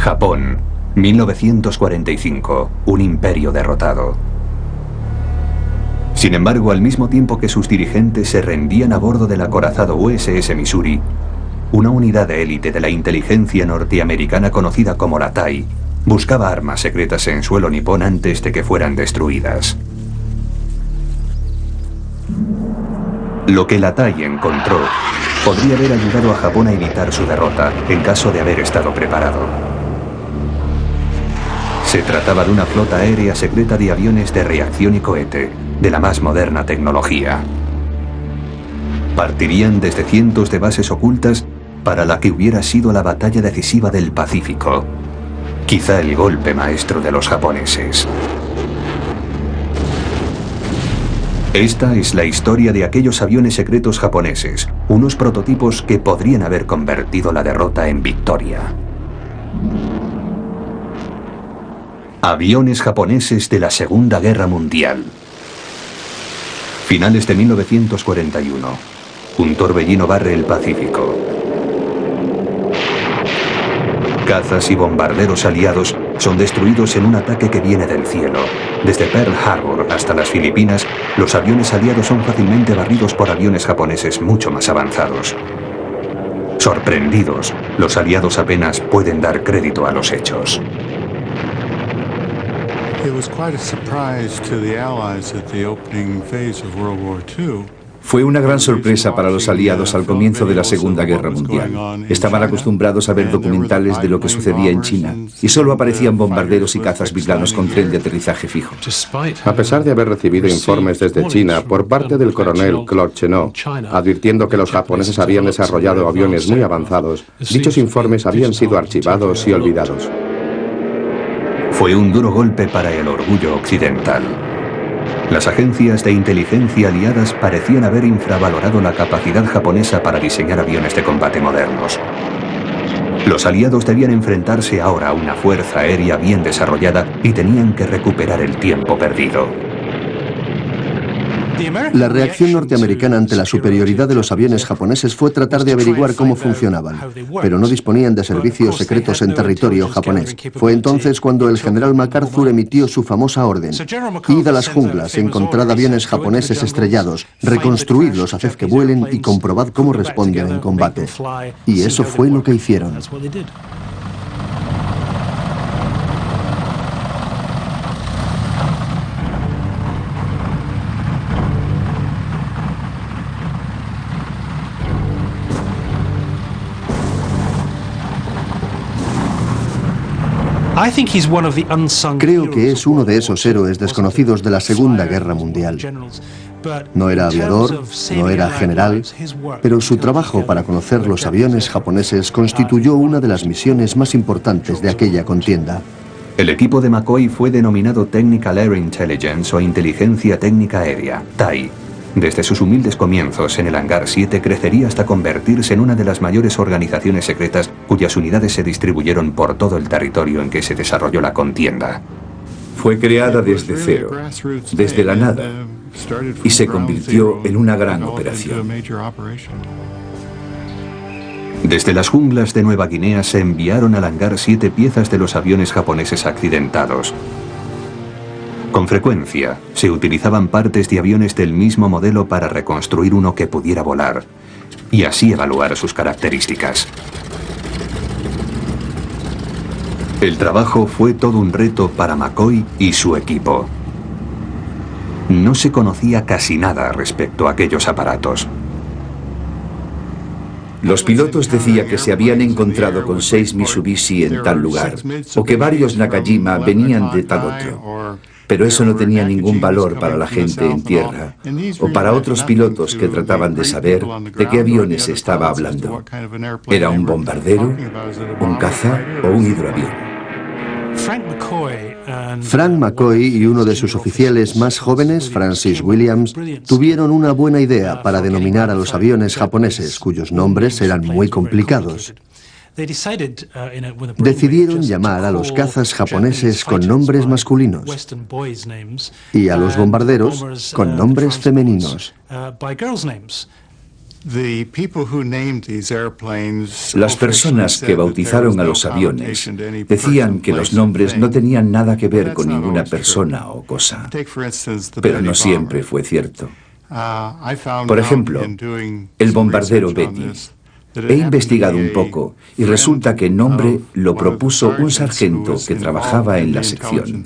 Japón, 1945, un imperio derrotado. Sin embargo, al mismo tiempo que sus dirigentes se rendían a bordo del acorazado USS Missouri, una unidad de élite de la inteligencia norteamericana conocida como la TAI buscaba armas secretas en suelo nipón antes de que fueran destruidas. Lo que la TAI encontró podría haber ayudado a Japón a evitar su derrota en caso de haber estado preparado. Se trataba de una flota aérea secreta de aviones de reacción y cohete, de la más moderna tecnología. Partirían desde cientos de bases ocultas para la que hubiera sido la batalla decisiva del Pacífico, quizá el golpe maestro de los japoneses. Esta es la historia de aquellos aviones secretos japoneses, unos prototipos que podrían haber convertido la derrota en victoria. Aviones japoneses de la Segunda Guerra Mundial. Finales de 1941. Un torbellino barre el Pacífico. Cazas y bombarderos aliados son destruidos en un ataque que viene del cielo. Desde Pearl Harbor hasta las Filipinas, los aviones aliados son fácilmente barridos por aviones japoneses mucho más avanzados. Sorprendidos, los aliados apenas pueden dar crédito a los hechos. Fue una gran sorpresa para los aliados al comienzo de la Segunda Guerra Mundial. Estaban acostumbrados a ver documentales de lo que sucedía en China y solo aparecían bombarderos y cazas biplanos con tren de aterrizaje fijo. A pesar de haber recibido informes desde China por parte del coronel Claude Chennault, advirtiendo que los japoneses habían desarrollado aviones muy avanzados, dichos informes habían sido archivados y olvidados. Fue un duro golpe para el orgullo occidental. Las agencias de inteligencia aliadas parecían haber infravalorado la capacidad japonesa para diseñar aviones de combate modernos. Los aliados debían enfrentarse ahora a una fuerza aérea bien desarrollada y tenían que recuperar el tiempo perdido. La reacción norteamericana ante la superioridad de los aviones japoneses fue tratar de averiguar cómo funcionaban, pero no disponían de servicios secretos en territorio japonés. Fue entonces cuando el general MacArthur emitió su famosa orden: id a las junglas, encontrad aviones japoneses estrellados, reconstruidlos, haced que vuelen y comprobad cómo responden en combate. Y eso fue lo que hicieron. Creo que es uno de esos héroes desconocidos de la Segunda Guerra Mundial. No era aviador, no era general, pero su trabajo para conocer los aviones japoneses constituyó una de las misiones más importantes de aquella contienda. El equipo de McCoy fue denominado Technical Air Intelligence o Inteligencia Técnica Aérea, TAI. Desde sus humildes comienzos en el Hangar 7 crecería hasta convertirse en una de las mayores organizaciones secretas cuyas unidades se distribuyeron por todo el territorio en que se desarrolló la contienda. Fue creada desde cero, desde la nada, y se convirtió en una gran operación. Desde las junglas de Nueva Guinea se enviaron al Hangar 7 piezas de los aviones japoneses accidentados. Con frecuencia, se utilizaban partes de aviones del mismo modelo para reconstruir uno que pudiera volar, y así evaluar sus características. El trabajo fue todo un reto para McCoy y su equipo. No se conocía casi nada respecto a aquellos aparatos. Los pilotos decían que se habían encontrado con 6 Mitsubishi en tal lugar, o que varios Nakajima venían de tal otro. Pero eso no tenía ningún valor para la gente en tierra, o para otros pilotos que trataban de saber de qué aviones se estaba hablando. ¿Era un bombardero, un caza o un hidroavión? Frank McCoy y uno de sus oficiales más jóvenes, Francis Williams, tuvieron una buena idea para denominar a los aviones japoneses, cuyos nombres eran muy complicados. Decidieron llamar a los cazas japoneses con nombres masculinos y a los bombarderos con nombres femeninos. Las personas que bautizaron a los aviones decían que los nombres no tenían nada que ver con ninguna persona o cosa, pero no siempre fue cierto. Por ejemplo, el bombardero Betty. He investigado un poco y resulta que el nombre lo propuso un sargento que trabajaba en la sección.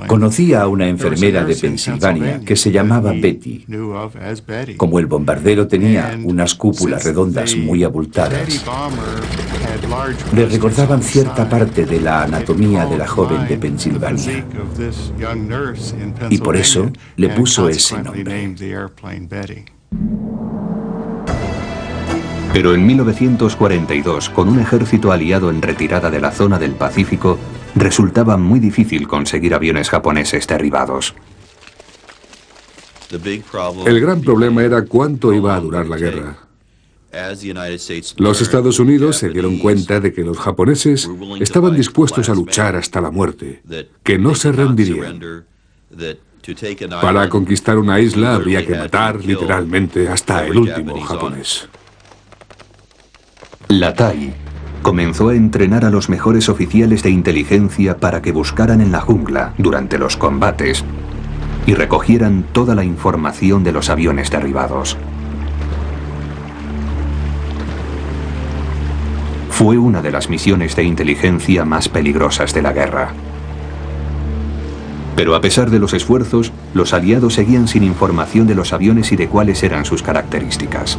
Conocía a una enfermera de Pensilvania que se llamaba Betty. Como el bombardero tenía unas cúpulas redondas muy abultadas, le recordaban cierta parte de la anatomía de la joven de Pensilvania. Y por eso le puso ese nombre. Pero en 1942, con un ejército aliado en retirada de la zona del Pacífico, resultaba muy difícil conseguir aviones japoneses derribados. El gran problema era cuánto iba a durar la guerra. Los Estados Unidos se dieron cuenta de que los japoneses estaban dispuestos a luchar hasta la muerte, que no se rendirían. Para conquistar una isla habría que matar literalmente hasta el último japonés. La TAI comenzó a entrenar a los mejores oficiales de inteligencia para que buscaran en la jungla durante los combates y recogieran toda la información de los aviones derribados. Fue una de las misiones de inteligencia más peligrosas de la guerra. Pero a pesar de los esfuerzos, los aliados seguían sin información de los aviones y de cuáles eran sus características.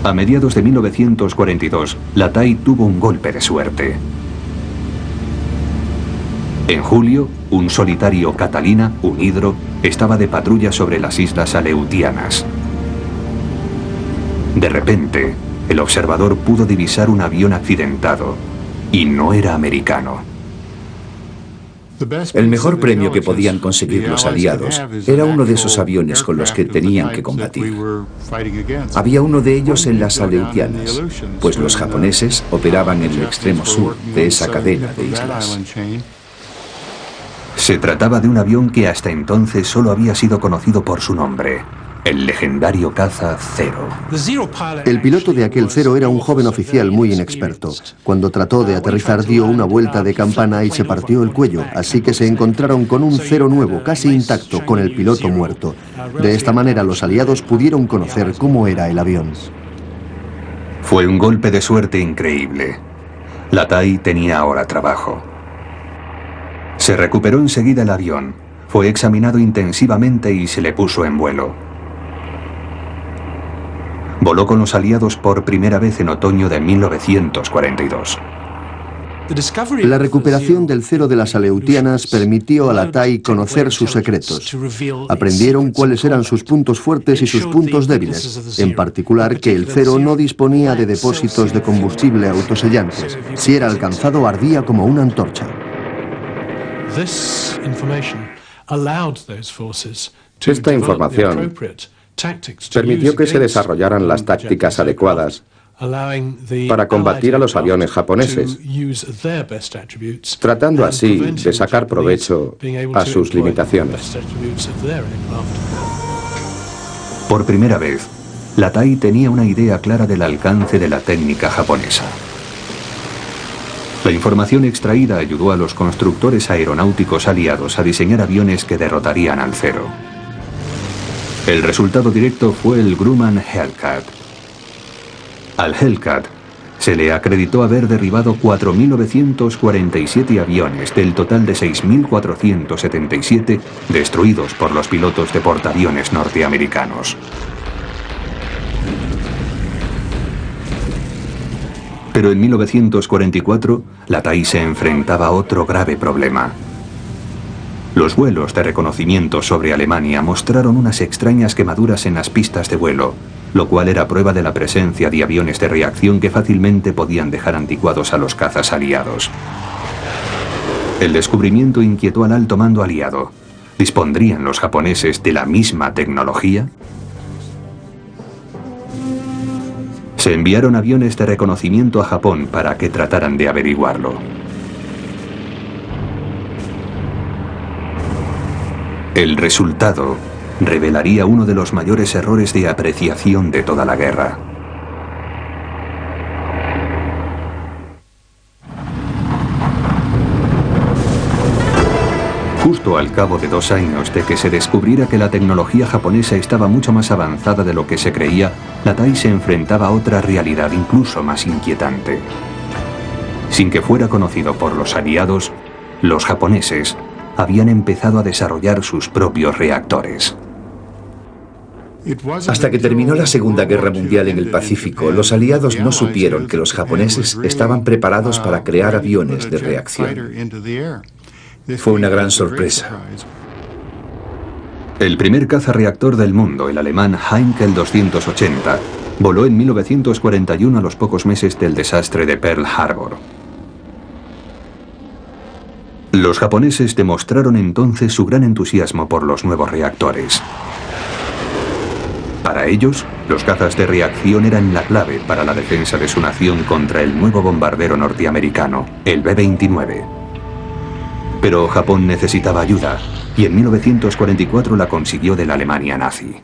A mediados de 1942, la TAI tuvo un golpe de suerte. En julio, un solitario Catalina, un hidro, estaba de patrulla sobre las islas Aleutianas. De repente, el observador pudo divisar un avión accidentado, y no era americano. El mejor premio que podían conseguir los aliados era uno de esos aviones con los que tenían que combatir. Había uno de ellos en las Aleutianas, pues los japoneses operaban en el extremo sur de esa cadena de islas. Se trataba de un avión que hasta entonces solo había sido conocido por su nombre, el legendario caza Zero. El piloto de aquel Zero era un joven oficial muy inexperto. Cuando trató de aterrizar dio una vuelta de campana y se partió el cuello, así que se encontraron con un Zero nuevo, casi intacto, con el piloto muerto. De esta manera los aliados pudieron conocer cómo era el avión. Fue un golpe de suerte increíble. La TAI tenía ahora trabajo. Se recuperó enseguida el avión, fue examinado intensivamente y se le puso en vuelo. Voló con los aliados por primera vez en otoño de 1942. La recuperación del Zero de las Aleutianas permitió a la TAI conocer sus secretos. Aprendieron cuáles eran sus puntos fuertes y sus puntos débiles, en particular que el Zero no disponía de depósitos de combustible autosellantes. Si era alcanzado, ardía como una antorcha. Esta información permitió que se desarrollaran las tácticas adecuadas para combatir a los aviones japoneses, tratando así de sacar provecho a sus limitaciones. Por primera vez, la TAI tenía una idea clara del alcance de la técnica japonesa. La información extraída ayudó a los constructores aeronáuticos aliados a diseñar aviones que derrotarían al Zero. El resultado directo fue el Grumman Hellcat. Al Hellcat se le acreditó haber derribado 4.947 aviones del total de 6.477 destruidos por los pilotos de portaaviones norteamericanos. Pero en 1944, la TAI se enfrentaba a otro grave problema. Los vuelos de reconocimiento sobre Alemania mostraron unas extrañas quemaduras en las pistas de vuelo, lo cual era prueba de la presencia de aviones de reacción que fácilmente podían dejar anticuados a los cazas aliados. El descubrimiento inquietó al alto mando aliado. ¿Dispondrían los japoneses de la misma tecnología? Se enviaron aviones de reconocimiento a Japón para que trataran de averiguarlo. El resultado revelaría uno de los mayores errores de apreciación de toda la guerra. Justo al cabo de 2 años de que se descubriera que la tecnología japonesa estaba mucho más avanzada de lo que se creía, la TIE se enfrentaba a otra realidad incluso más inquietante. Sin que fuera conocido por los aliados, los japoneses habían empezado a desarrollar sus propios reactores. Hasta que terminó la Segunda Guerra Mundial en el Pacífico, los aliados no supieron que los japoneses estaban preparados para crear aviones de reacción. Fue una gran sorpresa. El primer caza-reactor del mundo, el alemán Heinkel 280, voló en 1941 a los pocos meses del desastre de Pearl Harbor. Los japoneses demostraron entonces su gran entusiasmo por los nuevos reactores. Para ellos, los cazas de reacción eran la clave para la defensa de su nación contra el nuevo bombardero norteamericano, el B-29. Pero Japón necesitaba ayuda, y en 1944 la consiguió de la Alemania nazi.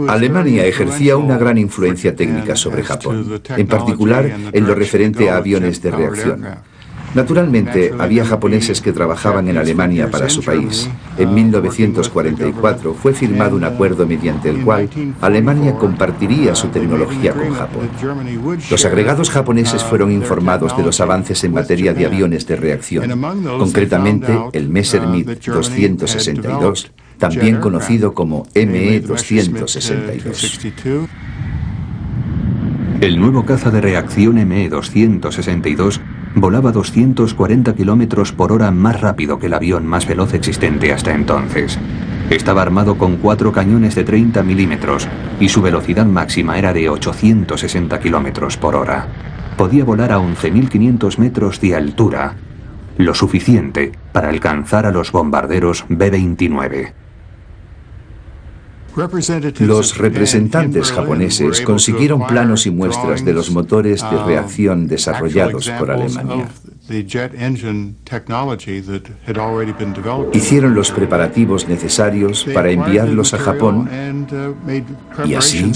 Alemania ejercía una gran influencia técnica sobre Japón, en particular en lo referente a aviones de reacción. Naturalmente, había japoneses que trabajaban en Alemania para su país. En 1944 fue firmado un acuerdo mediante el cual Alemania compartiría su tecnología con Japón. Los agregados japoneses fueron informados de los avances en materia de aviones de reacción, concretamente el Messerschmitt 262, también conocido como ME-262. El nuevo caza de reacción ME-262 volaba 240 km por hora más rápido que el avión más veloz existente hasta entonces. Estaba armado con 4 cañones de 30 milímetros y su velocidad máxima era de 860 km por hora. Podía volar a 11.500 metros de altura, lo suficiente para alcanzar a los bombarderos B-29. Los representantes japoneses consiguieron planos y muestras de los motores de reacción desarrollados por Alemania. Hicieron los preparativos necesarios para enviarlos a Japón y así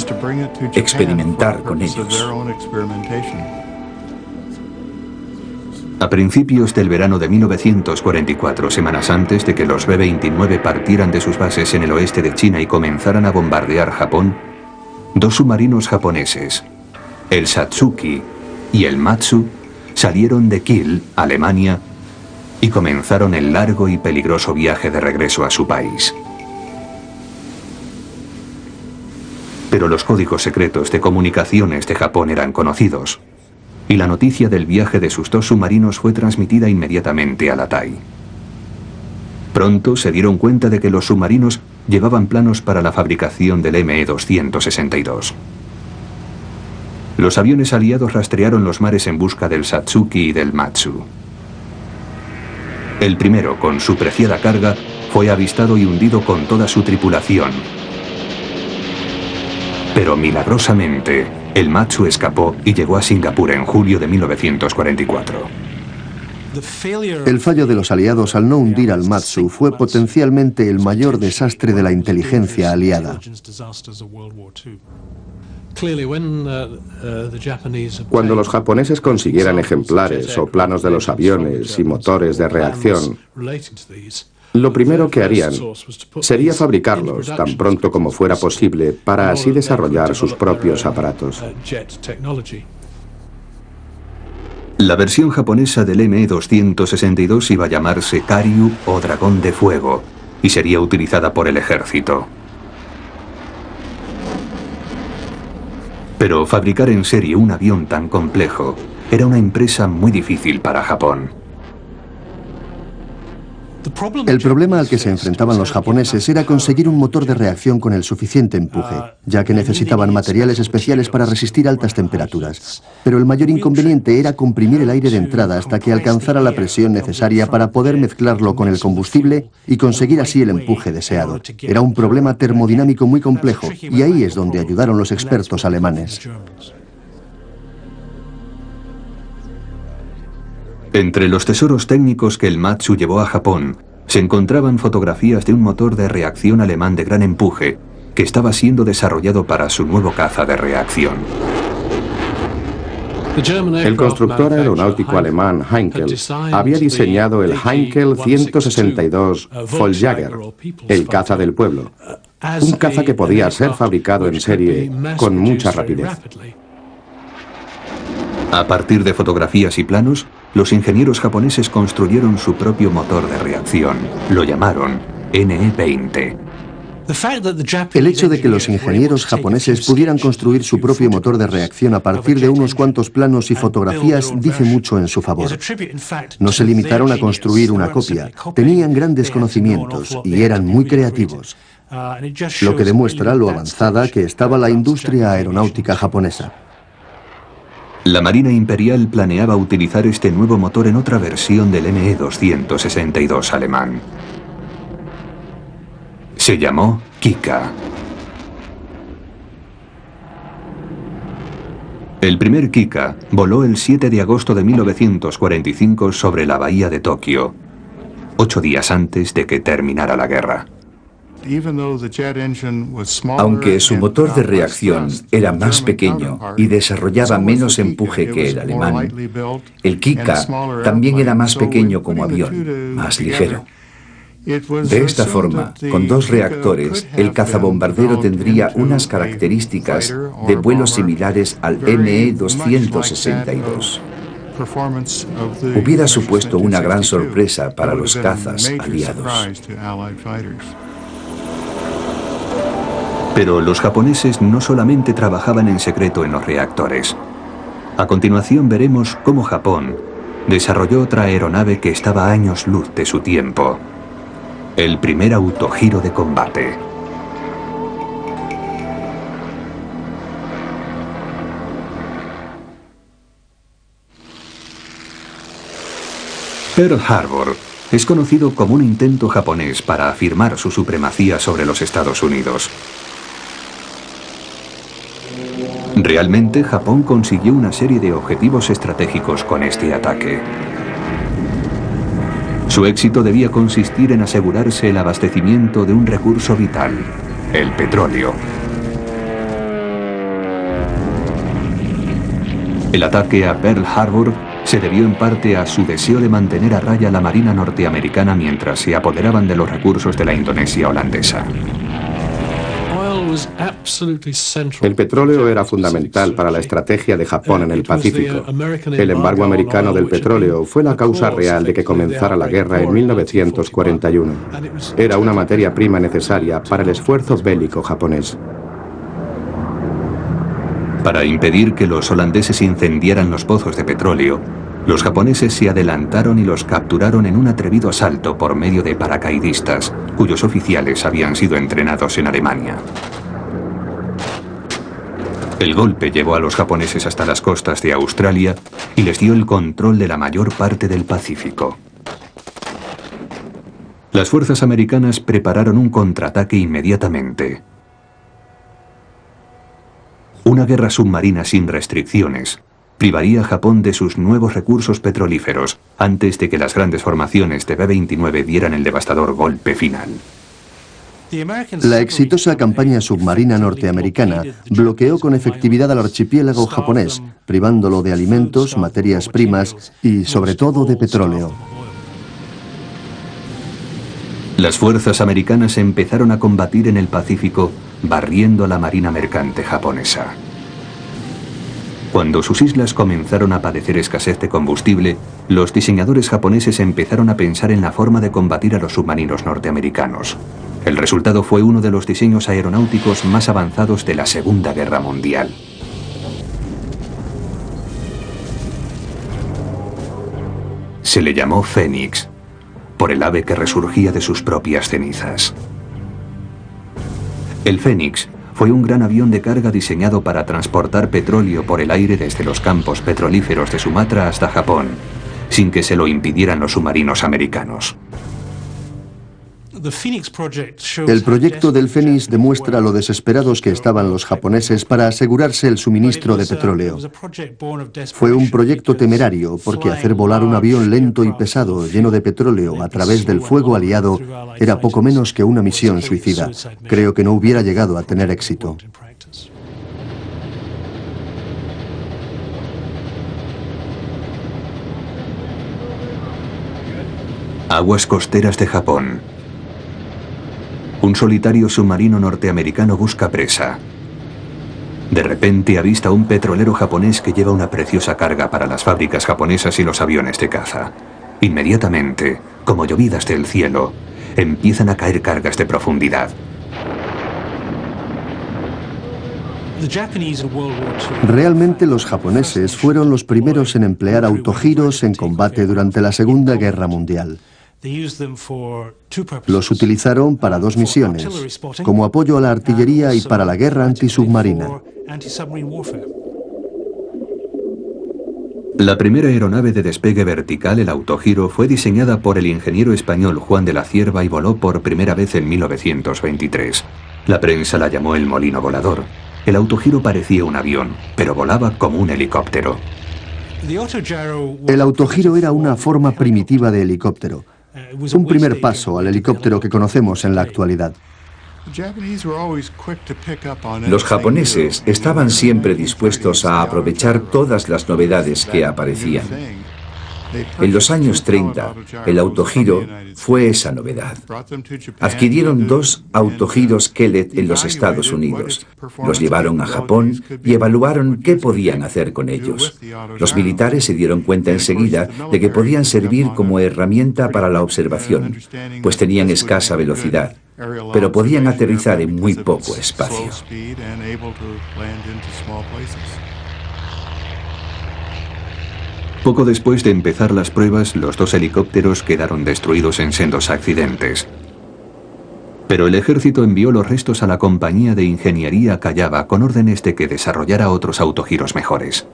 experimentar con ellos. A principios del verano de 1944, semanas antes de que los B-29 partieran de sus bases en el oeste de China y comenzaran a bombardear Japón, 2 submarinos japoneses, el Satsuki y el Matsu, salieron de Kiel, Alemania, y comenzaron el largo y peligroso viaje de regreso a su país. Pero los códigos secretos de comunicaciones de Japón eran conocidos, y la noticia del viaje de sus 2 submarinos fue transmitida inmediatamente a la TIE. Pronto se dieron cuenta de que los submarinos llevaban planos para la fabricación del ME-262. Los aviones aliados rastrearon los mares en busca del Satsuki y del Matsu. El primero, con su preciada carga, fue avistado y hundido con toda su tripulación. Pero milagrosamente, el Matsu escapó y llegó a Singapur en julio de 1944. El fallo de los aliados al no hundir al Matsu fue potencialmente el mayor desastre de la inteligencia aliada. Cuando los japoneses consiguieran ejemplares o planos de los aviones y motores de reacción, lo primero que harían sería fabricarlos tan pronto como fuera posible para así desarrollar sus propios aparatos. La versión japonesa del ME-262 iba a llamarse Karyu o Dragón de Fuego y sería utilizada por el ejército. Pero fabricar en serie un avión tan complejo era una empresa muy difícil para Japón. El problema al que se enfrentaban los japoneses era conseguir un motor de reacción con el suficiente empuje, ya que necesitaban materiales especiales para resistir altas temperaturas. Pero el mayor inconveniente era comprimir el aire de entrada hasta que alcanzara la presión necesaria para poder mezclarlo con el combustible y conseguir así el empuje deseado. Era un problema termodinámico muy complejo, y ahí es donde ayudaron los expertos alemanes. Entre los tesoros técnicos que el Matsu llevó a Japón, se encontraban fotografías de un motor de reacción alemán de gran empuje que estaba siendo desarrollado para su nuevo caza de reacción. El constructor aeronáutico alemán Heinkel había diseñado el Heinkel 162 Volksjäger, el caza del pueblo, un caza que podía ser fabricado en serie con mucha rapidez. A partir de fotografías y planos, los ingenieros japoneses construyeron su propio motor de reacción. Lo llamaron NE-20. El hecho de que los ingenieros japoneses pudieran construir su propio motor de reacción a partir de unos cuantos planos y fotografías dice mucho en su favor. No se limitaron a construir una copia, tenían grandes conocimientos y eran muy creativos, lo que demuestra lo avanzada que estaba la industria aeronáutica japonesa. La Marina Imperial planeaba utilizar este nuevo motor en otra versión del ME-262 alemán. Se llamó Kika. El primer Kika voló el 7 de agosto de 1945 sobre la bahía de Tokio, 8 días antes de que terminara la guerra. Aunque su motor de reacción era más pequeño y desarrollaba menos empuje que el alemán, el Kika también era más pequeño como avión, más ligero. De esta forma, con dos reactores, el cazabombardero tendría unas características de vuelo similares al ME-262. Hubiera supuesto una gran sorpresa para los cazas aliados. Pero los japoneses no solamente trabajaban en secreto en los reactores. A continuación veremos cómo Japón desarrolló otra aeronave que estaba a años luz de su tiempo. El primer autogiro de combate. Pearl Harbor es conocido como un intento japonés para afirmar su supremacía sobre los Estados Unidos. Realmente, Japón consiguió una serie de objetivos estratégicos con este ataque. Su éxito debía consistir en asegurarse el abastecimiento de un recurso vital, el petróleo. El ataque a Pearl Harbor se debió en parte a su deseo de mantener a raya la Marina norteamericana mientras se apoderaban de los recursos de la Indonesia holandesa. El petróleo era fundamental para la estrategia de Japón en el Pacífico. El embargo americano del petróleo fue la causa real de que comenzara la guerra en 1941. Era una materia prima necesaria para el esfuerzo bélico japonés. Para impedir que los holandeses incendiaran los pozos de petróleo, los japoneses se adelantaron y los capturaron en un atrevido asalto por medio de paracaidistas, cuyos oficiales habían sido entrenados en Alemania. El golpe llevó a los japoneses hasta las costas de Australia y les dio el control de la mayor parte del Pacífico. Las fuerzas americanas prepararon un contraataque inmediatamente. Una guerra submarina sin restricciones privaría a Japón de sus nuevos recursos petrolíferos antes de que las grandes formaciones de B-29 dieran el devastador golpe final. La exitosa campaña submarina norteamericana bloqueó con efectividad al archipiélago japonés, privándolo de alimentos, materias primas y, sobre todo, de petróleo. Las fuerzas americanas empezaron a combatir en el Pacífico, barriendo a la marina mercante japonesa. Cuando sus islas comenzaron a padecer escasez de combustible, los diseñadores japoneses empezaron a pensar en la forma de combatir a los submarinos norteamericanos. El resultado fue uno de los diseños aeronáuticos más avanzados de la Segunda Guerra Mundial. Se le llamó Fénix, por el ave que resurgía de sus propias cenizas. El Fénix fue un gran avión de carga diseñado para transportar petróleo por el aire desde los campos petrolíferos de Sumatra hasta Japón, sin que se lo impidieran los submarinos americanos. El proyecto del Fénix demuestra lo desesperados que estaban los japoneses para asegurarse el suministro de petróleo. Fue un proyecto temerario porque hacer volar un avión lento y pesado lleno de petróleo a través del fuego aliado era poco menos que una misión suicida. Creo que no hubiera llegado a tener éxito. Aguas costeras de Japón. Un solitario submarino norteamericano busca presa. De repente avista un petrolero japonés que lleva una preciosa carga para las fábricas japonesas y los aviones de caza. Inmediatamente, como llovidas del cielo, empiezan a caer cargas de profundidad. Realmente los japoneses fueron los primeros en emplear autogiros en combate durante la Segunda Guerra Mundial. Los utilizaron para dos misiones, como apoyo a la artillería y para la guerra antisubmarina. La primera aeronave de despegue vertical, el autogiro, fue diseñada por el ingeniero español Juan de la Cierva y voló por primera vez en 1923. La prensa la llamó el molino volador. El autogiro parecía un avión, pero volaba como un helicóptero. El autogiro era una forma primitiva de helicóptero. Un primer paso al helicóptero que conocemos en la actualidad. Los japoneses estaban siempre dispuestos a aprovechar todas las novedades que aparecían. En los años 30, el autogiro fue esa novedad. Adquirieron 2 autogiros Kellett en los Estados Unidos. Los llevaron a Japón y evaluaron qué podían hacer con ellos. Los militares se dieron cuenta enseguida de que podían servir como herramienta para la observación, pues tenían escasa velocidad, pero podían aterrizar en muy poco espacio. Poco después de empezar las pruebas, los 2 helicópteros quedaron destruidos en sendos accidentes. Pero el ejército envió los restos a la compañía de ingeniería Kayaba con órdenes de que desarrollara otros autogiros mejores.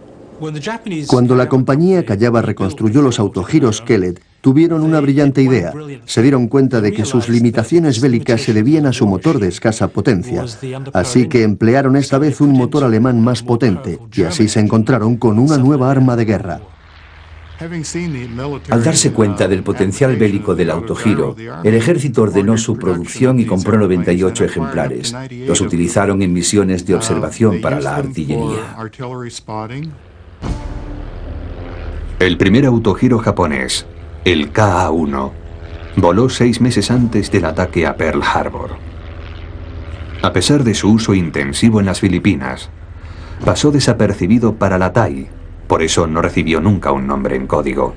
Cuando la compañía Kayaba reconstruyó los autogiros Kellett, tuvieron una brillante idea. Se dieron cuenta de que sus limitaciones bélicas se debían a su motor de escasa potencia. Así que emplearon esta vez un motor alemán más potente, y así se encontraron con una nueva arma de guerra. Al darse cuenta del potencial bélico del autogiro, el ejército ordenó su producción y compró 98 ejemplares. Los utilizaron en misiones de observación para la artillería. El primer autogiro japonés, el KA-1, voló 6 meses antes del ataque a Pearl Harbor. A pesar de su uso intensivo en las Filipinas, pasó desapercibido para la TAI. Por eso no recibió nunca un nombre en código.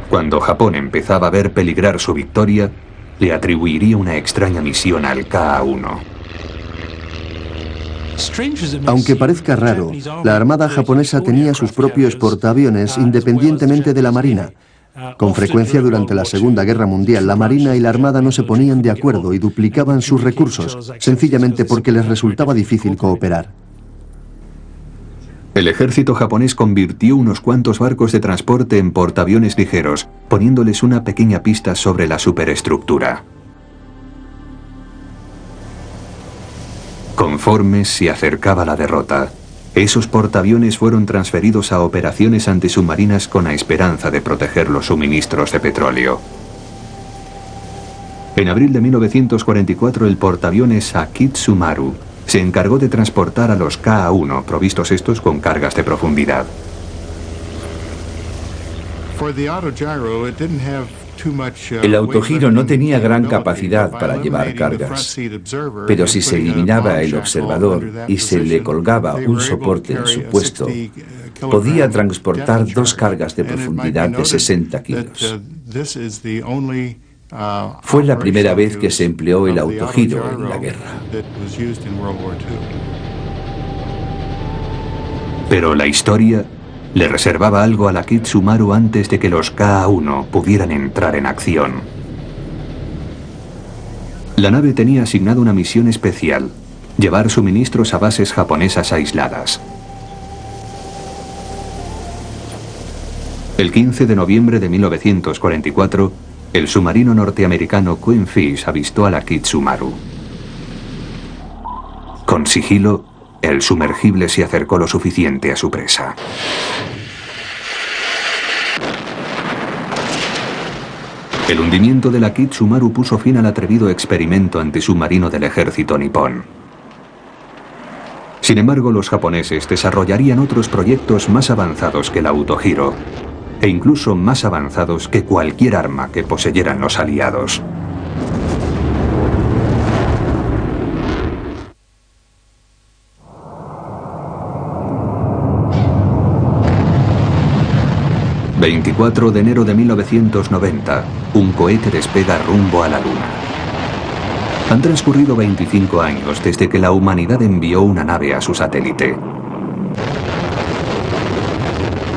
Cuando Japón empezaba a ver peligrar su victoria, le atribuiría una extraña misión al KA-1. Aunque parezca raro, la Armada japonesa tenía sus propios portaaviones independientemente de la Marina. Con frecuencia durante la Segunda Guerra Mundial, la Marina y la Armada no se ponían de acuerdo y duplicaban sus recursos, sencillamente porque les resultaba difícil cooperar. El ejército japonés convirtió unos cuantos barcos de transporte en portaaviones ligeros, poniéndoles una pequeña pista sobre la superestructura. Conforme se acercaba la derrota, esos portaaviones fueron transferidos a operaciones antisubmarinas con la esperanza de proteger los suministros de petróleo. En abril de 1944, el portaaviones Akitsumaru se encargó de transportar a los KA-1, provistos estos con cargas de profundidad. El autogiro no tenía gran capacidad para llevar cargas, pero si se eliminaba el observador y se le colgaba un soporte en su puesto, podía transportar 2 cargas de profundidad de 60 kilos. Fue la primera vez que se empleó el autogiro en la guerra. Pero la historia le reservaba algo a la Akitsumaru antes de que los KA-1 pudieran entrar en acción. La nave tenía asignada una misión especial: llevar suministros a bases japonesas aisladas. El 15 de noviembre de 1944, el submarino norteamericano Queenfish avistó a la Kitsumaru. Con sigilo, el sumergible se acercó lo suficiente a su presa. El hundimiento de la Kitsumaru puso fin al atrevido experimento antisubmarino del ejército nipón. Sin embargo, los japoneses desarrollarían otros proyectos más avanzados que el autogiro, e incluso más avanzados que cualquier arma que poseyeran los aliados. ...24 de enero de 1990... un cohete despega rumbo a la Luna. Han transcurrido 25 años desde que la humanidad envió una nave a su satélite.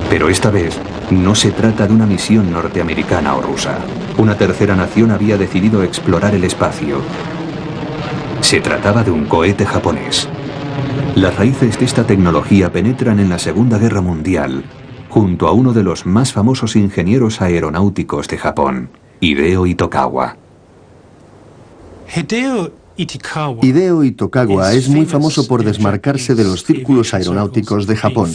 Pero esta vez no se trata de una misión norteamericana o rusa. Una tercera nación había decidido explorar el espacio. Se trataba de un cohete japonés. Las raíces de esta tecnología penetran en la Segunda Guerra Mundial, junto a uno de los más famosos ingenieros aeronáuticos de Japón, Hideo Itokawa. Hideo Itokawa es muy famoso por desmarcarse de los círculos aeronáuticos de Japón.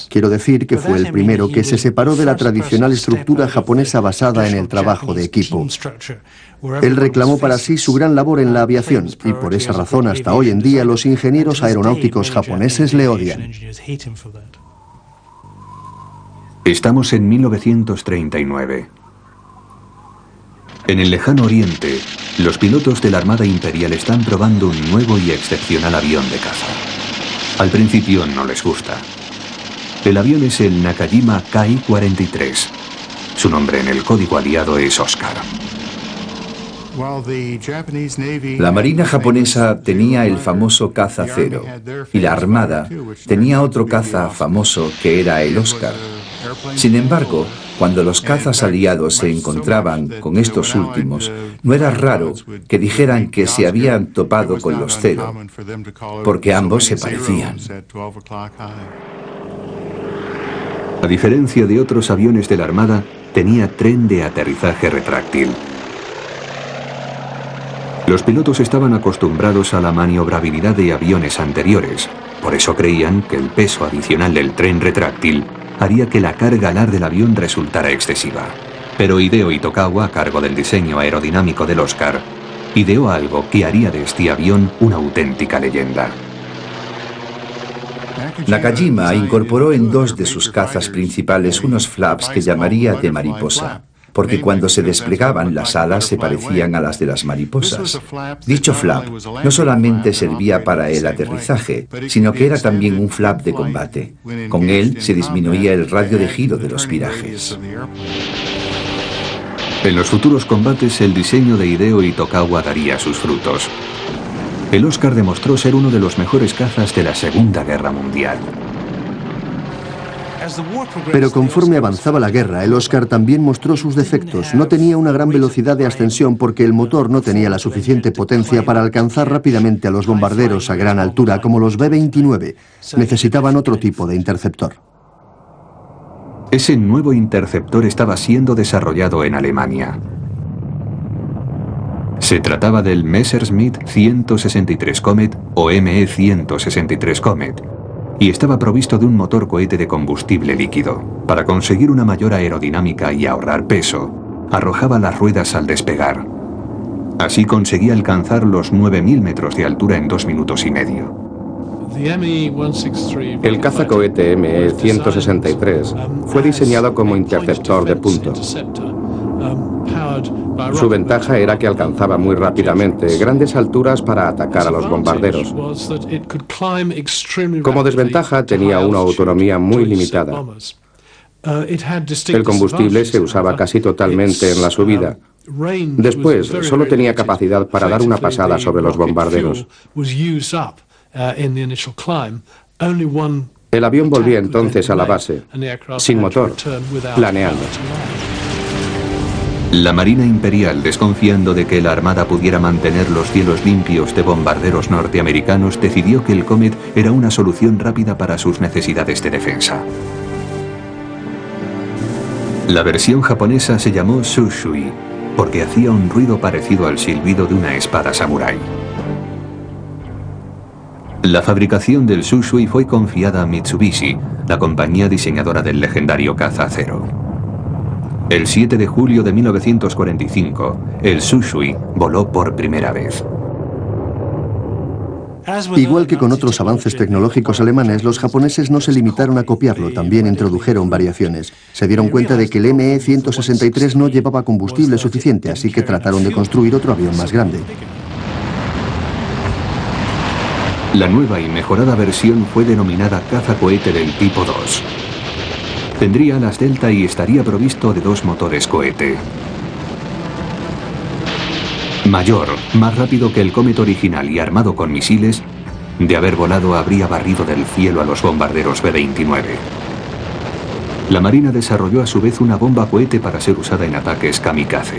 Quiero decir que fue el primero que se separó de la tradicional estructura japonesa basada en el trabajo de equipo. Él reclamó para sí su gran labor en la aviación y por esa razón hasta hoy en día los ingenieros aeronáuticos japoneses le odian. Estamos en 1939. En el lejano oriente, los pilotos de la Armada Imperial están probando un nuevo y excepcional avión de caza. Al principio no les gusta. El avión es el Nakajima Ki-43. Su nombre en el código aliado es Oscar. La Marina japonesa tenía el famoso caza Zero y la Armada tenía otro caza famoso que era el Oscar. Sin embargo, cuando los cazas aliados se encontraban con estos últimos, no era raro que dijeran que se habían topado con los Zero, porque ambos se parecían. A diferencia de otros aviones de la Armada, tenía tren de aterrizaje retráctil. Los pilotos estaban acostumbrados a la maniobrabilidad de aviones anteriores, por eso creían que el peso adicional del tren retráctil haría que la carga alar del avión resultara excesiva. Pero Hideo Itokawa, a cargo del diseño aerodinámico del Oscar, ideó algo que haría de este avión una auténtica leyenda. Nakajima incorporó en dos de sus cazas principales unos flaps que llamaría de mariposa, porque cuando se desplegaban las alas se parecían a las de las mariposas. Dicho flap no solamente servía para el aterrizaje, sino que era también un flap de combate. Con él se disminuía el radio de giro de los virajes. En los futuros combates, el diseño de Hideo Itokawa daría sus frutos. El Oscar demostró ser uno de los mejores cazas de la Segunda Guerra Mundial. Pero conforme avanzaba la guerra, el Oscar también mostró sus defectos. No tenía una gran velocidad de ascensión porque el motor no tenía la suficiente potencia para alcanzar rápidamente a los bombarderos a gran altura como los B-29. Necesitaban otro tipo de interceptor. Ese nuevo interceptor estaba siendo desarrollado en Alemania. Se trataba del Messerschmitt 163 Comet o ME-163 Comet, y estaba provisto de un motor cohete de combustible líquido. Para conseguir una mayor aerodinámica y ahorrar peso, arrojaba las ruedas al despegar. Así conseguía alcanzar los 9.000 metros de altura en 2 minutos y medio. El cazacohete ME-163 fue diseñado como interceptor de punto. Su ventaja era que alcanzaba muy rápidamente grandes alturas para atacar a los bombarderos. Como desventaja tenía una autonomía muy limitada. El combustible se usaba casi totalmente en la subida. Después solo tenía capacidad para dar una pasada sobre los bombarderos. El avión volvía entonces a la base, sin motor, planeando. La Marina Imperial, desconfiando de que la Armada pudiera mantener los cielos limpios de bombarderos norteamericanos, decidió que el Comet era una solución rápida para sus necesidades de defensa. La versión japonesa se llamó Tsushui porque hacía un ruido parecido al silbido de una espada samurái. La fabricación del Shushui fue confiada a Mitsubishi, la compañía diseñadora del legendario caza Zero. El 7 de julio de 1945, el Shushui voló por primera vez. Igual que con otros avances tecnológicos alemanes, los japoneses no se limitaron a copiarlo, también introdujeron variaciones. Se dieron cuenta de que el ME-163 no llevaba combustible suficiente, así que trataron de construir otro avión más grande. La nueva y mejorada versión fue denominada caza-cohete del tipo 2. Tendría alas delta y estaría provisto de 2 motores cohete. Mayor, más rápido que el Comet original y armado con misiles, de haber volado habría barrido del cielo a los bombarderos B-29. La Marina desarrolló a su vez una bomba cohete para ser usada en ataques kamikaze.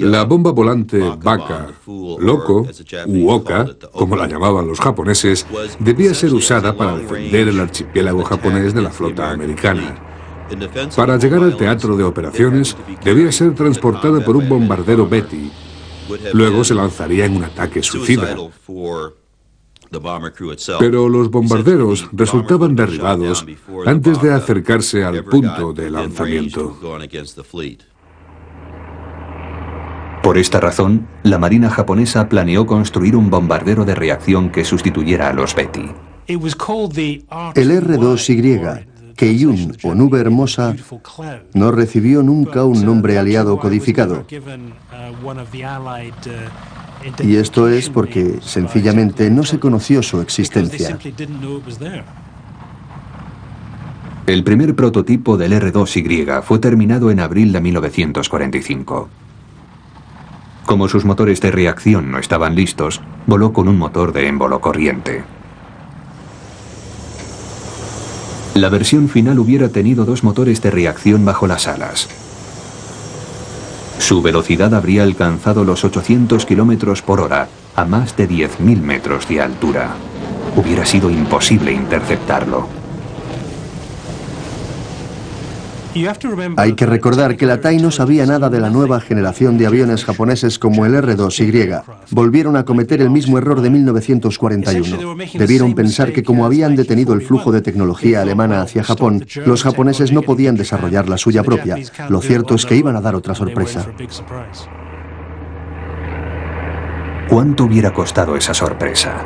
La bomba volante Baka, Loco, u Oka, como la llamaban los japoneses, debía ser usada para defender el archipiélago japonés de la flota americana. Para llegar al teatro de operaciones, debía ser transportada por un bombardero Betty. Luego se lanzaría en un ataque suicida. Pero los bombarderos resultaban derribados antes de acercarse al punto de lanzamiento. Por esta razón, la Marina japonesa planeó construir un bombardero de reacción que sustituyera a los Betty. El R-2Y, Keiyun o Nube Hermosa, no recibió nunca un nombre aliado codificado. Y esto es porque, sencillamente, no se conoció su existencia. El primer prototipo del R-2Y fue terminado en abril de 1945. Como sus motores de reacción no estaban listos, voló con un motor de émbolo corriente. La versión final hubiera tenido 2 motores de reacción bajo las alas. Su velocidad habría alcanzado los 800 km por hora a más de 10.000 metros de altura. Hubiera sido imposible interceptarlo. Hay que recordar que la TAI no sabía nada de la nueva generación de aviones japoneses como el R-2Y. Volvieron a cometer el mismo error de 1941. Debieron pensar que como habían detenido el flujo de tecnología alemana hacia Japón, los japoneses no podían desarrollar la suya propia. Lo cierto es que iban a dar otra sorpresa. ¿Cuánto hubiera costado esa sorpresa?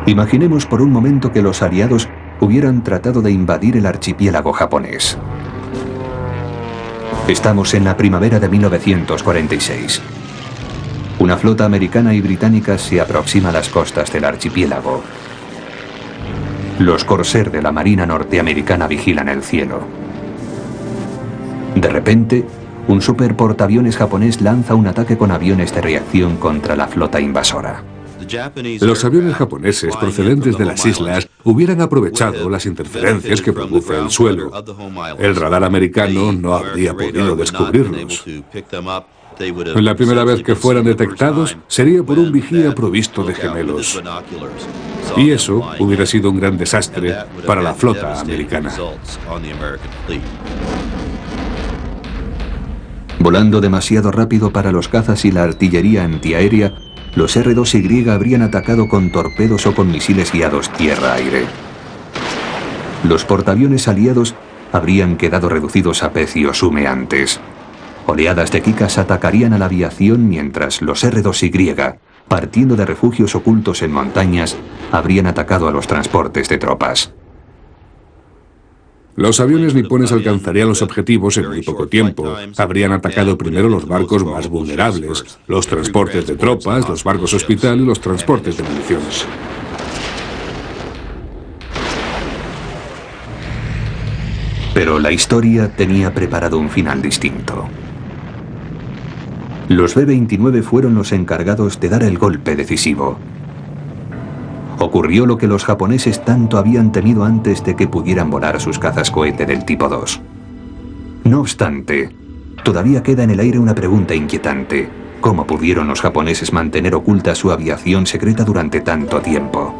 Imaginemos por un momento que los aliados hubieran tratado de invadir el archipiélago japonés. Estamos en la primavera de 1946. Una flota americana y británica se aproxima a las costas del archipiélago. Los Corsair de la Marina norteamericana vigilan el cielo. De repente, un superportaaviones japonés lanza un ataque con aviones de reacción contra la flota invasora. Los aviones japoneses procedentes de las islas hubieran aprovechado las interferencias que produce el suelo. El radar americano no habría podido descubrirlos. La primera vez que fueran detectados sería por un vigía provisto de gemelos. Y eso hubiera sido un gran desastre para la flota americana. Volando demasiado rápido para los cazas y la artillería antiaérea, los R-2Y habrían atacado con torpedos o con misiles guiados tierra-aire. Los portaaviones aliados habrían quedado reducidos a pecios humeantes. Oleadas de Kikas atacarían a la aviación mientras los R-2Y, partiendo de refugios ocultos en montañas, habrían atacado a los transportes de tropas. Los aviones nipones alcanzarían los objetivos en muy poco tiempo. Habrían atacado primero los barcos más vulnerables, los transportes de tropas, los barcos hospital y los transportes de municiones. Pero la historia tenía preparado un final distinto. Los B-29 fueron los encargados de dar el golpe decisivo. Ocurrió lo que los japoneses tanto habían temido antes de que pudieran volar sus cazas cohete del tipo 2. No obstante, todavía queda en el aire una pregunta inquietante. ¿Cómo pudieron los japoneses mantener oculta su aviación secreta durante tanto tiempo?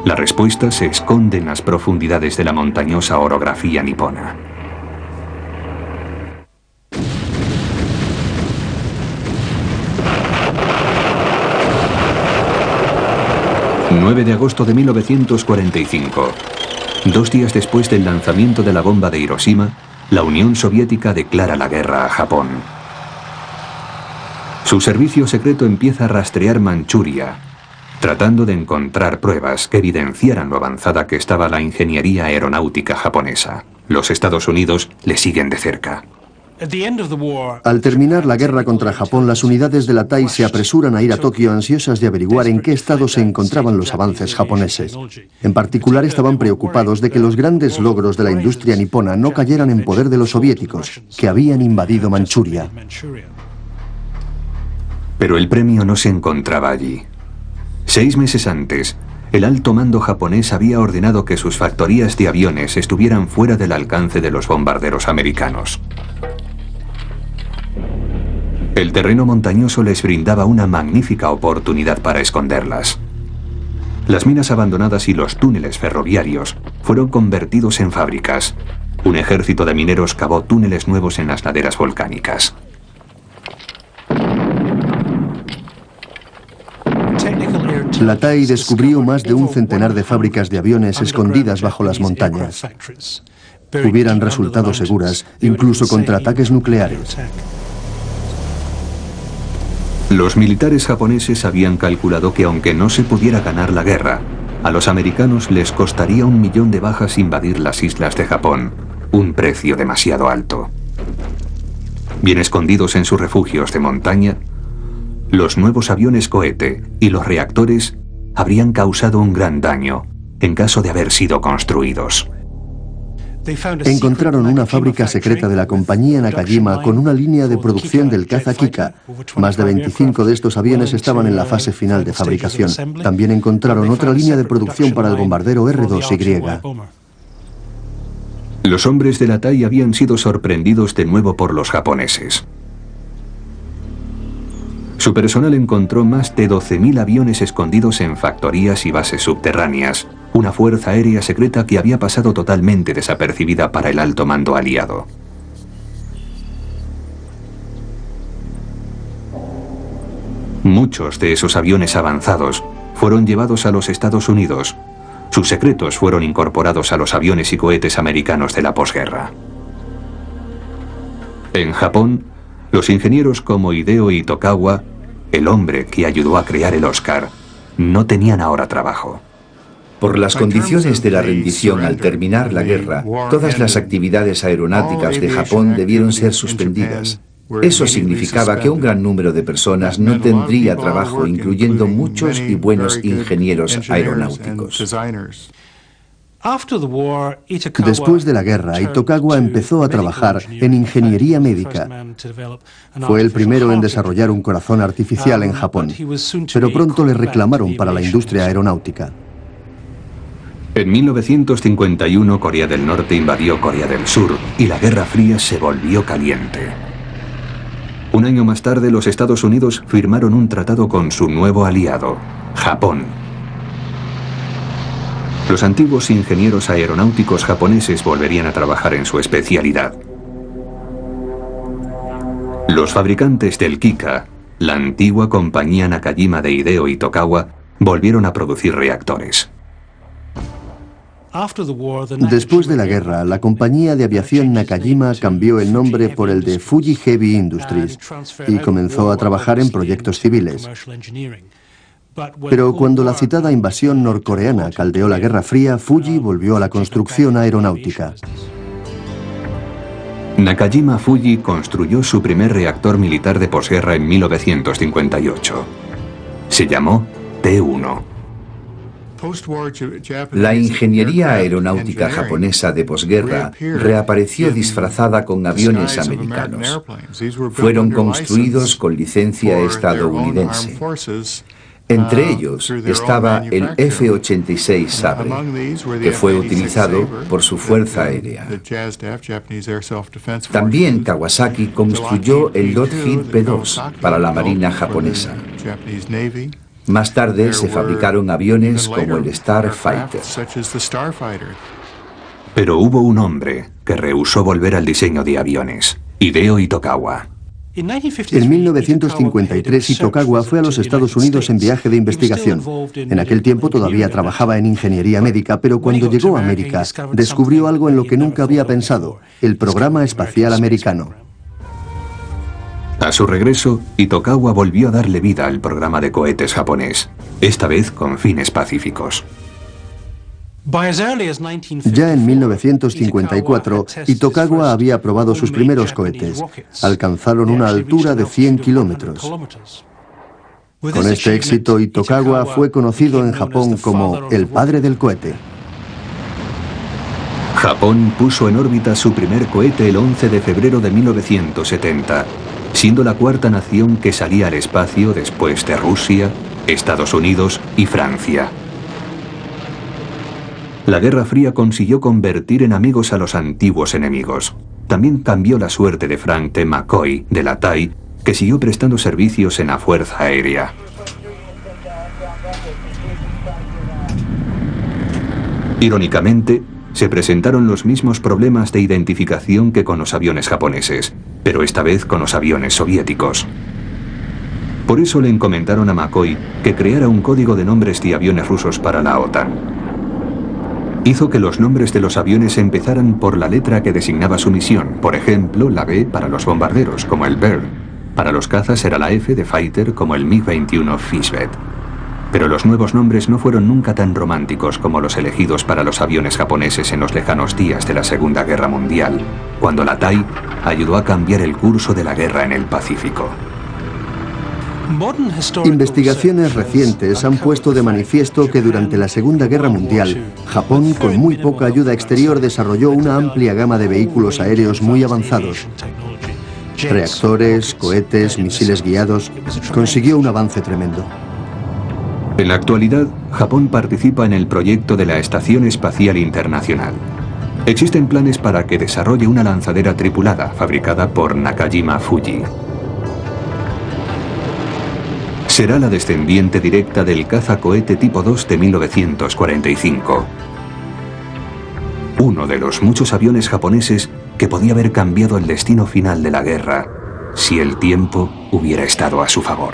La respuesta se esconde en las profundidades de la montañosa orografía nipona. 9 de agosto de 1945. 2 días después del lanzamiento de la bomba de Hiroshima, la Unión Soviética declara la guerra a Japón. Su servicio secreto empieza a rastrear Manchuria, tratando de encontrar pruebas que evidenciaran lo avanzada que estaba la ingeniería aeronáutica japonesa. Los Estados Unidos le siguen de cerca. Al terminar la guerra contra Japón, las unidades de la TAI se apresuran a ir a Tokio ansiosas de averiguar en qué estado se encontraban los avances japoneses. En particular, estaban preocupados de que los grandes logros de la industria nipona no cayeran en poder de los soviéticos, que habían invadido Manchuria. Pero el premio no se encontraba allí. 6 meses antes, el alto mando japonés había ordenado que sus factorías de aviones estuvieran fuera del alcance de los bombarderos americanos. El terreno montañoso les brindaba una magnífica oportunidad para esconderlas. Las minas abandonadas y los túneles ferroviarios fueron convertidos en fábricas. Un ejército de mineros cavó túneles nuevos en las laderas volcánicas. La TAI descubrió más de un centenar de fábricas de aviones escondidas bajo las montañas. Hubieran resultado seguras, incluso contra ataques nucleares. Los militares japoneses habían calculado que aunque no se pudiera ganar la guerra, a los americanos les costaría 1 millón de bajas invadir las islas de Japón, un precio demasiado alto. Bien escondidos en sus refugios de montaña, los nuevos aviones cohete y los reactores habrían causado un gran daño en caso de haber sido construidos. Encontraron una fábrica secreta de la compañía Nakajima con una línea de producción del caza Kika. Más de 25 de estos aviones estaban en la fase final de fabricación. También encontraron otra línea de producción para el bombardero R-2Y. Los hombres de la TAI habían sido sorprendidos de nuevo por los japoneses. Su personal encontró más de 12.000 aviones escondidos en factorías y bases subterráneas, una fuerza aérea secreta que había pasado totalmente desapercibida para el alto mando aliado. Muchos de esos aviones avanzados fueron llevados a los Estados Unidos. Sus secretos fueron incorporados a los aviones y cohetes americanos de la posguerra. En Japón, los ingenieros como Hideo Itokawa, el hombre que ayudó a crear el Oscar, no tenían ahora trabajo. Por las condiciones de la rendición al terminar la guerra, todas las actividades aeronáuticas de Japón debieron ser suspendidas. Eso significaba que un gran número de personas no tendría trabajo, incluyendo muchos y buenos ingenieros aeronáuticos. Después de la guerra, Itokawa empezó a trabajar en ingeniería médica. Fue el primero en desarrollar un corazón artificial en Japón, pero pronto le reclamaron para la industria aeronáutica. En 1951, Corea del Norte invadió Corea del Sur y la Guerra Fría se volvió caliente. Un año más tarde, los Estados Unidos firmaron un tratado con su nuevo aliado, Japón. Los antiguos ingenieros aeronáuticos japoneses volverían a trabajar en su especialidad. Los fabricantes del Kika, la antigua compañía Nakajima de Hideo Itokawa, volvieron a producir reactores. Después de la guerra, la compañía de aviación Nakajima cambió el nombre por el de Fuji Heavy Industries y comenzó a trabajar en proyectos civiles. Pero cuando la citada invasión norcoreana caldeó la Guerra Fría, Fuji volvió a la construcción aeronáutica. Nakajima Fuji construyó su primer reactor militar de posguerra en 1958. Se llamó T-1. La ingeniería aeronáutica japonesa de posguerra reapareció disfrazada con aviones americanos. Fueron construidos con licencia estadounidense. Entre ellos estaba el F-86 Sabre, que fue utilizado por su fuerza aérea. También Kawasaki construyó el Lockheed P-2 para la Marina japonesa. Más tarde se fabricaron aviones como el Starfighter. Pero hubo un hombre que rehusó volver al diseño de aviones, Hideo Itokawa. En 1953, Itokawa fue a los Estados Unidos en viaje de investigación. En aquel tiempo todavía trabajaba en ingeniería médica, pero cuando llegó a América, descubrió algo en lo que nunca había pensado: el programa espacial americano. A su regreso, Itokawa volvió a darle vida al programa de cohetes japonés, esta vez con fines pacíficos. Ya en 1954, Itokawa había probado sus primeros cohetes. Alcanzaron una altura de 100 kilómetros. Con este éxito, Itokawa fue conocido en Japón como el padre del cohete. Japón puso en órbita su primer cohete el 11 de febrero de 1970, siendo la cuarta nación que salía al espacio después de Rusia, Estados Unidos y Francia. La Guerra Fría consiguió convertir en amigos a los antiguos enemigos. También cambió la suerte de Frank T. McCoy, de la TAI, que siguió prestando servicios en la Fuerza Aérea. Irónicamente, se presentaron los mismos problemas de identificación que con los aviones japoneses, pero esta vez con los aviones soviéticos. Por eso le encomendaron a McCoy que creara un código de nombres de aviones rusos para la OTAN. Hizo que los nombres de los aviones empezaran por la letra que designaba su misión, por ejemplo, la B para los bombarderos, como el Bear. Para los cazas era la F de Fighter, como el MiG-21 Fishbed. Pero los nuevos nombres no fueron nunca tan románticos como los elegidos para los aviones japoneses en los lejanos días de la Segunda Guerra Mundial, cuando la TAI ayudó a cambiar el curso de la guerra en el Pacífico. Investigaciones recientes han puesto de manifiesto que durante la Segunda Guerra Mundial, Japón, con muy poca ayuda exterior, desarrolló una amplia gama de vehículos aéreos muy avanzados. Reactores, cohetes, misiles guiados. Consiguió un avance tremendo. En la actualidad, Japón participa en el proyecto de la Estación Espacial Internacional. Existen planes para que desarrolle una lanzadera tripulada fabricada por Nakajima Fuji. Será la descendiente directa del cazacohete tipo 2 de 1945. Uno de los muchos aviones japoneses que podía haber cambiado el destino final de la guerra si el tiempo hubiera estado a su favor.